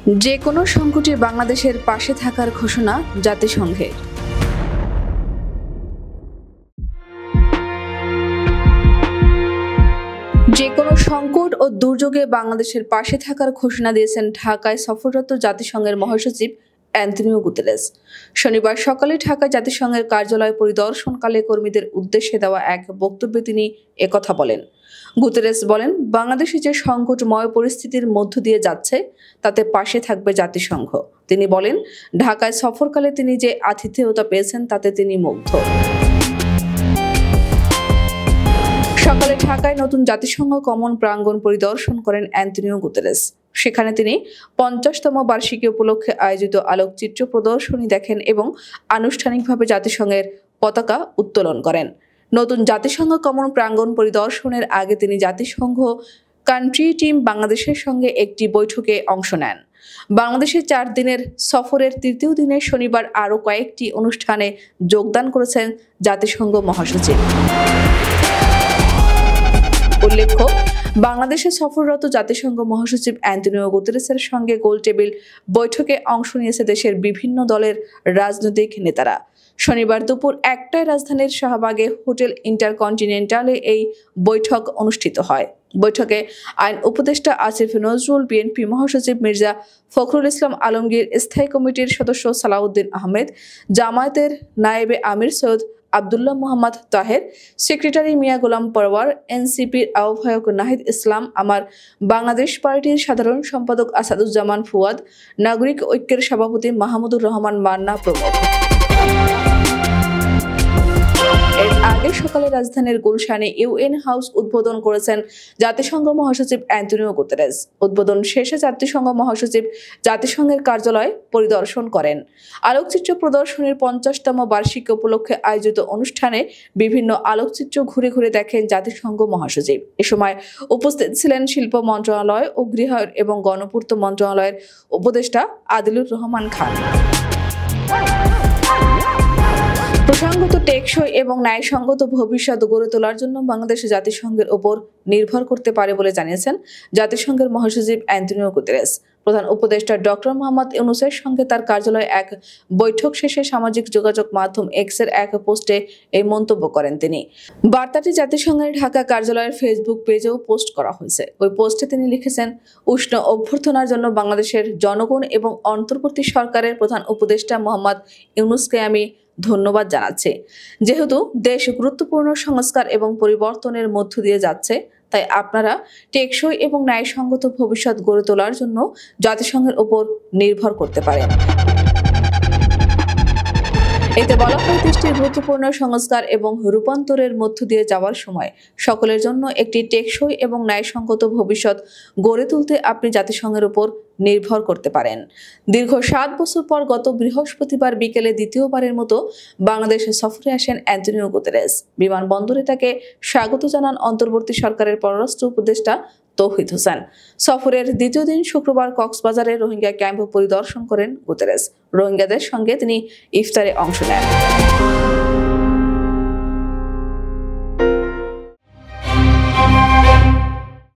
যে কোনো সংকটে বাংলাদেশের পাশে থাকার ঘোষণা জাতিসংঘের। যে কোনো সংকট ও দুর্যোগে বাংলাদেশের পাশে থাকার ঘোষণা দিয়েছেন ঢাকায় সফররত জাতিসংঘের মহাসচিব অ্যান্তোনিও গুতেরেস। শনিবার সকালে ঢাকায় জাতিসংঘের কার্যালয় পরিদর্শনকালে কর্মীদের উদ্দেশ্যে দেওয়া এক বক্তব্যে তিনি একথা বলেন। গুতেরেস বলেন, বাংলাদেশে যে সংকটময় পরিস্থিতির মধ্য দিয়ে যাচ্ছে তাতে পাশে থাকবে জাতিসংঘ। তিনি বলেন, ঢাকায় সফরকালে তিনি যে আতিথেয়তা পেয়েছেন তাতে তিনি মুগ্ধ। সকালে ঢাকায় নতুন জাতিসংঘ কমন প্রাঙ্গণ পরিদর্শন করেন অ্যান্তোনিও গুতেরেস। সেখানে তিনি 50তম বার্ষিকী উপলক্ষে আয়োজিত আলোকচিত্র প্রদর্শনী দেখেন এবং আনুষ্ঠানিকভাবে জাতিসংঘের পতাকা উত্তোলন করেন। নতুন জাতিসংঘ কমন প্রাঙ্গণ পরিদর্শনের আগে তিনি জাতিসংঘ কান্ট্রি টিম বাংলাদেশের সঙ্গে একটি বৈঠকে অংশ নেন। বাংলাদেশের 4 দিনের সফরের তৃতীয় দিনে শনিবার আরও কয়েকটি অনুষ্ঠানে যোগদান করেছেন জাতিসংঘ মহাসচিব। উল্লেখ্য, বাংলাদেশে সফররত জাতিসংঘ মহাসচিব অ্যান্তোনিও গুতেরেসের সঙ্গে গোলটেবিল বৈঠকে অংশ নিয়েছে দেশের বিভিন্ন দলের রাজনৈতিক নেতারা। শনিবার দুপুর 1টায় রাজধানীর শাহবাগে হোটেল ইন্টারকন্টিনেন্টালে এই বৈঠক অনুষ্ঠিত হয়। বৈঠকে আইন উপদেষ্টা আসিফ নজরুল, বিএনপি মহাসচিব মির্জা ফখরুল ইসলাম আলমগীর, স্থায়ী কমিটির সদস্য সালাউদ্দিন আহমেদ, জামায়াতের নায়েবে আমির সৈয়দ আব্দুল্লাহ মোহাম্মদ তাহের, সেক্রেটারি মিয়া গোলাম পরওয়ার, এনসিপির আহ্বায়ক নাহিদ ইসলাম, আমার বাংলাদেশ পার্টির সাধারণ সম্পাদক আসাদুজ্জামান ফুয়াদ, নাগরিক ঐক্যের সভাপতি মাহমুদুর রহমান মান্না প্রমুখ। এর আগে সকালে রাজধানীর গুলশানে ইউএন হাউস উদ্বোধন করেছেন জাতিসংঘ মহাসচিব অ্যান্তোনিও গুতেরেস। উদ্বোধন শেষে জাতিসংঘ মহাসচিব জাতিসংঘের কার্যালয় পরিদর্শন করেন। আলোকচিত্র প্রদর্শনীর 50তম বার্ষিকী উপলক্ষে আয়োজিত অনুষ্ঠানে বিভিন্ন আলোকচিত্র ঘুরে ঘুরে দেখেন জাতিসংঘ মহাসচিব। এ সময় উপস্থিত ছিলেন শিল্প মন্ত্রণালয় ও গৃহ এবং গণপূর্ত মন্ত্রণালয়ের উপদেষ্টা আদিলুর রহমান খান। প্রসঙ্গত, টেকসই এবং ন্যায়সঙ্গত ভবিষ্যৎ গড়ে তোলার জন্য বাংলাদেশ জাতিসংঘের ওপর নির্ভর করতে পারে বলে জানিয়েছেন জাতিসংঘের মহাসচিব অ্যান্তোনিও গুতেরেস। প্রধান উপদেষ্টা ডক্টর মোহাম্মদ ইউনূসের সঙ্গে তার কার্যালয়ে এক বৈঠক শেষে সামাজিক যোগাযোগ মাধ্যম এক্সের এক পোস্টে এই মন্তব্য করেন তিনি। বার্তাটি জাতিসংঘের ঢাকা কার্যালয়ের ফেসবুক পেজেও পোস্ট করা হয়েছে। ওই পোস্টে তিনি লিখেছেন, উষ্ণ অভ্যর্থনার জন্য বাংলাদেশের জনগণ এবং অন্তর্বর্তী সরকারের প্রধান উপদেষ্টা মোহাম্মদ ইউনূসকে আমি ধন্যবাদ জানাচ্ছি। যেহেতু দেশ গুরুত্বপূর্ণ সংস্কার এবং পরিবর্তনের মধ্য দিয়ে যাচ্ছে, তাই আপনারা টেকসই এবং ন্যায়সঙ্গত ভবিষ্যৎ গড়ে তোলার জন্য জাতিসংঘের উপর নির্ভর করতে পারেন। এতে বলা হয়, দেশটির গুরুত্বপূর্ণ সংস্কার এবং রূপান্তরের মধ্য দিয়ে যাওয়ার সময় সকলের জন্য একটি টেকসই এবং ন্যায়সঙ্গত ভবিষ্যৎ গড়ে তুলতে আপনি জাতিসংঘের উপর নির্ভর করতে পারেন। দীর্ঘ 7 বছর পর গত বৃহস্পতিবার বিকেলে দ্বিতীয়বারের মতো বাংলাদেশে সফরে আসেন অ্যান্তোনিও গুতেরেস। বিমানবন্দরে তাকে স্বাগত জানান অন্তর্বর্তী সরকারের পররাষ্ট্র উপদেষ্টা তৌহিদ হোসেন। সফরের দ্বিতীয় দিন শুক্রবার কক্সবাজারে রোহিঙ্গা ক্যাম্প পরিদর্শন করেন গুতেরেস। রোহিঙ্গাদের সঙ্গে তিনি ইফতারে অংশ নেন।